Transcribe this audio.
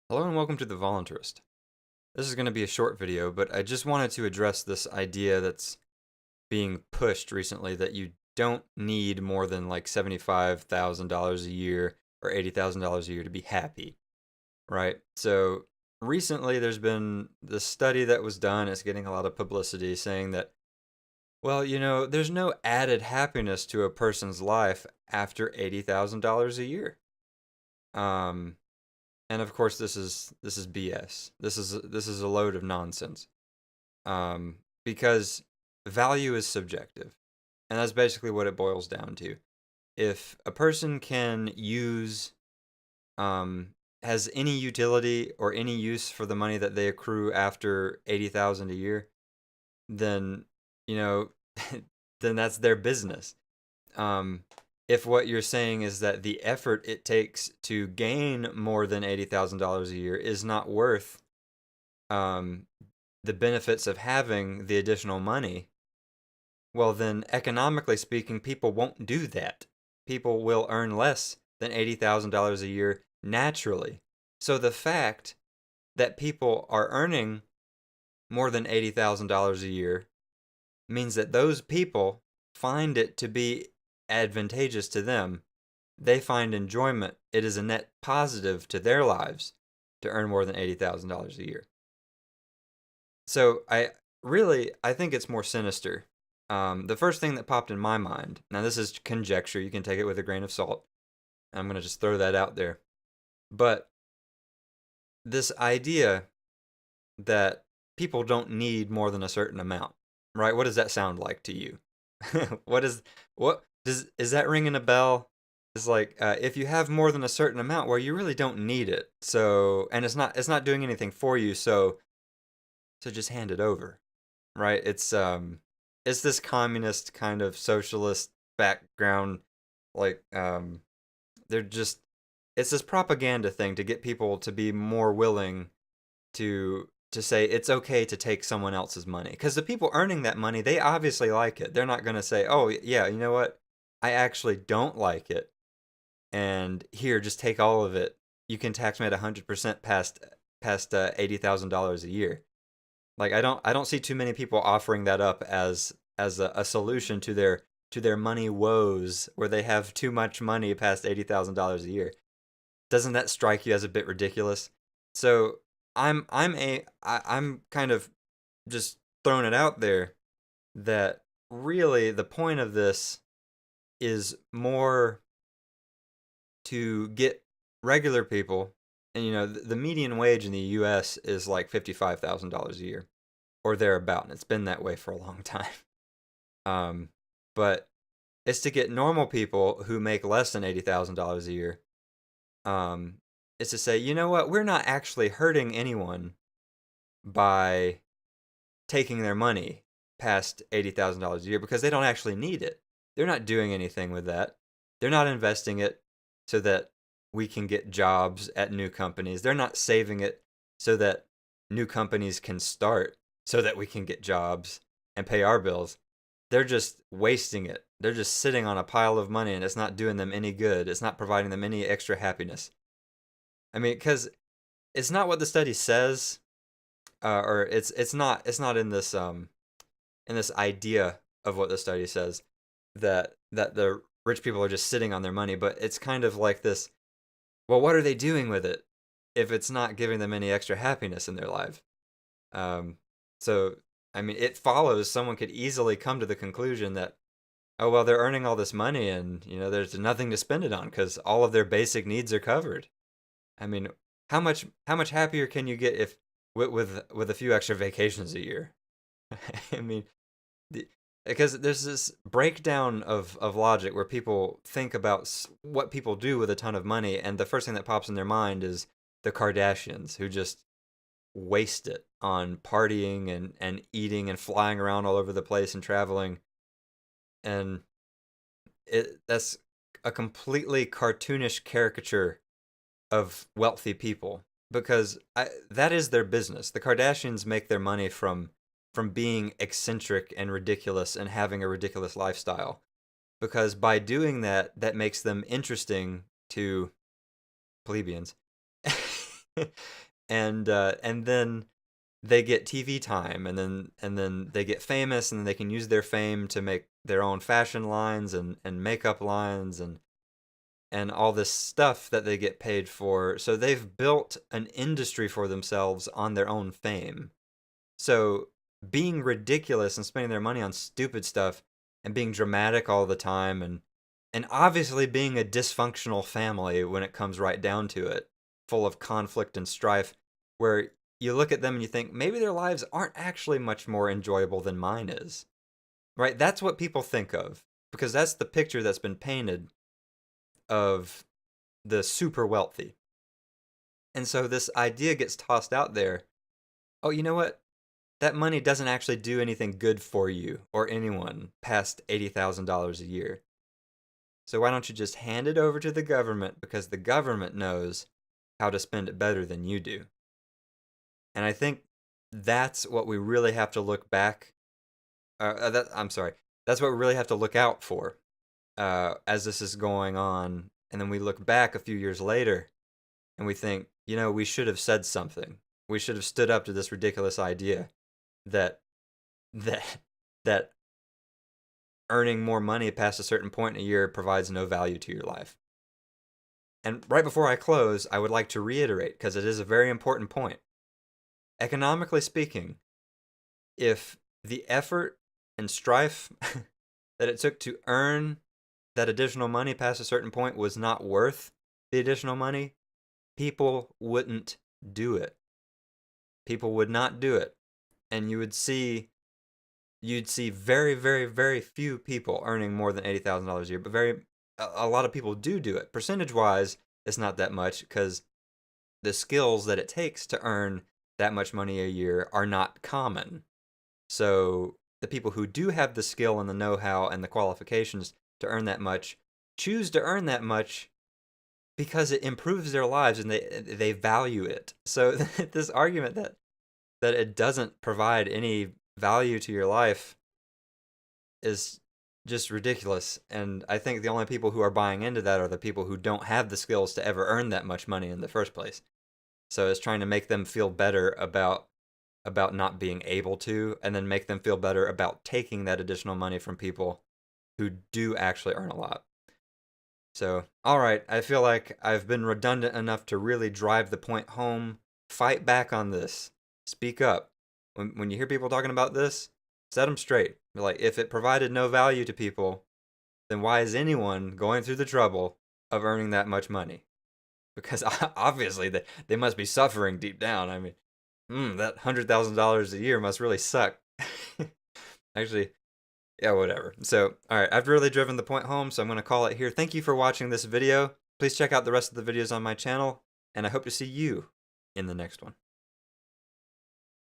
Hello and welcome to The Voluntarist. This is going to be a short video, but I just wanted to address this idea that's being pushed recently that you don't need more than like $75,000 a year or $80,000 a year to be happy, right? So recently there's been this study that was done, it's getting a lot of publicity saying that, well, there's no added happiness to a person's life after $80,000 a year. Um, and of course this is BS. This is a load of nonsense. Because value is subjective, and that's basically what it boils down to. If a person can use has any utility or any use for the money that they accrue after 80,000 a year, then you know then that's their business. Um, if what you're saying is that the effort it takes to gain more than $80,000 a year is not worth um, the benefits of having the additional money, well, then economically speaking, people won't do that. People will earn less than $80,000 a year naturally. So the fact that people are earning more than $80,000 a year means that those people find it to be advantageous to them. They find enjoyment. It is a net positive to their lives to earn more than $80,000 a year. So I think it's more sinister. The first thing that popped in my mind, now this is conjecture, you can take it with a grain of salt. I'm going to just throw that out there. But this idea that people don't need more than a certain amount, right? What does that sound like to you? Is that ringing a bell? It's like if you have more than a certain amount, well, you really don't need it. So, and it's not doing anything for you. So just hand it over, right? It's this communist kind of socialist background, like they're just it's this propaganda thing to get people to be more willing to say it's okay to take someone else's money, because the people earning that money, they obviously like it. They're not going to say, oh yeah, you know what, I actually don't like it, and here, just take all of it. You can tax me at 100% past $80,000 a year. Like I don't see too many people offering that up as a solution to their money woes, where they have too much money past $80,000 a year. Doesn't that strike you as a bit ridiculous? So I'm kind of just throwing it out there that really the point of this is more to get regular people, and the median wage in the US is like $55,000 a year or thereabout, and it's been that way for a long time. Um, but it's to get normal people who make less than $80,000 a year. Um, it's to say, you know what, we're not actually hurting anyone by taking their money past $80,000 a year, because they don't actually need it. They're not doing anything with that. They're not investing it so that we can get jobs at new companies. They're not saving it so that new companies can start so that we can get jobs and pay our bills. They're just wasting it. They're just sitting on a pile of money, and it's not doing them any good. It's not providing them any extra happiness. I mean, because it's not what the study says, or it's not in this idea of what the study says, that the rich people are just sitting on their money, but it's kind of like this. Well, what are they doing with it if it's not giving them any extra happiness in their life? Um, so I mean, it follows someone could easily come to the conclusion that, oh well, they're earning all this money, and there's nothing to spend it on because all of their basic needs are covered. I mean, how much happier can you get if with a few extra vacations a year? I mean, the, because there's this breakdown of logic where people think about what people do with a ton of money, and the first thing that pops in their mind is the Kardashians, who just waste it on partying and eating and flying around all over the place and traveling. And that's a completely cartoonish caricature of wealthy people, because that is their business. The Kardashians make their money from being eccentric and ridiculous and having a ridiculous lifestyle, because by doing that, that makes them interesting to plebeians. And then they get TV time, and then they get famous, and then they can use their fame to make their own fashion lines and makeup lines and all this stuff that they get paid for. So they've built an industry for themselves on their own fame. So being ridiculous and spending their money on stupid stuff and being dramatic all the time and obviously being a dysfunctional family when it comes right down to it, full of conflict and strife, where you look at them and you think maybe their lives aren't actually much more enjoyable than mine is. Right? That's what people think of because that's the picture that's been painted of the super wealthy. And so this idea gets tossed out there. Oh, you know what? That money doesn't actually do anything good for you or anyone past $80,000 a year. So why don't you just hand it over to the government because the government knows how to spend it better than you do? And I think that's what we really have to look back. I'm sorry. That's what we really have to look out for as this is going on. And then we look back a few years later and we think, we should have said something. We should have stood up to this ridiculous idea that that that earning more money past a certain point in a year provides no value to your life. And right before I close, I would like to reiterate, because it is a very important point. Economically speaking, if the effort and strife that it took to earn that additional money past a certain point was not worth the additional money, people wouldn't do it. People would not do it. And you'd see very, very, very few people earning more than $80,000 a year, but a lot of people do it. Percentage-wise, it's not that much because the skills that it takes to earn that much money a year are not common. So the people who do have the skill and the know-how and the qualifications to earn that much choose to earn that much because it improves their lives and they value it. So this argument that it doesn't provide any value to your life is just ridiculous. And I think the only people who are buying into that are the people who don't have the skills to ever earn that much money in the first place. So it's trying to make them feel better about not being able to, and then make them feel better about taking that additional money from people who do actually earn a lot. So, all right, I feel like I've been redundant enough to really drive the point home. Fight back on this. Speak up. When you hear people talking about this, set them straight. Like, if it provided no value to people, then why is anyone going through the trouble of earning that much money? Because obviously they must be suffering deep down. I mean, that $100,000 a year must really suck. Actually, yeah, whatever. So, all right, I've really driven the point home, so I'm going to call it here. Thank you for watching this video. Please check out the rest of the videos on my channel, and I hope to see you in the next one.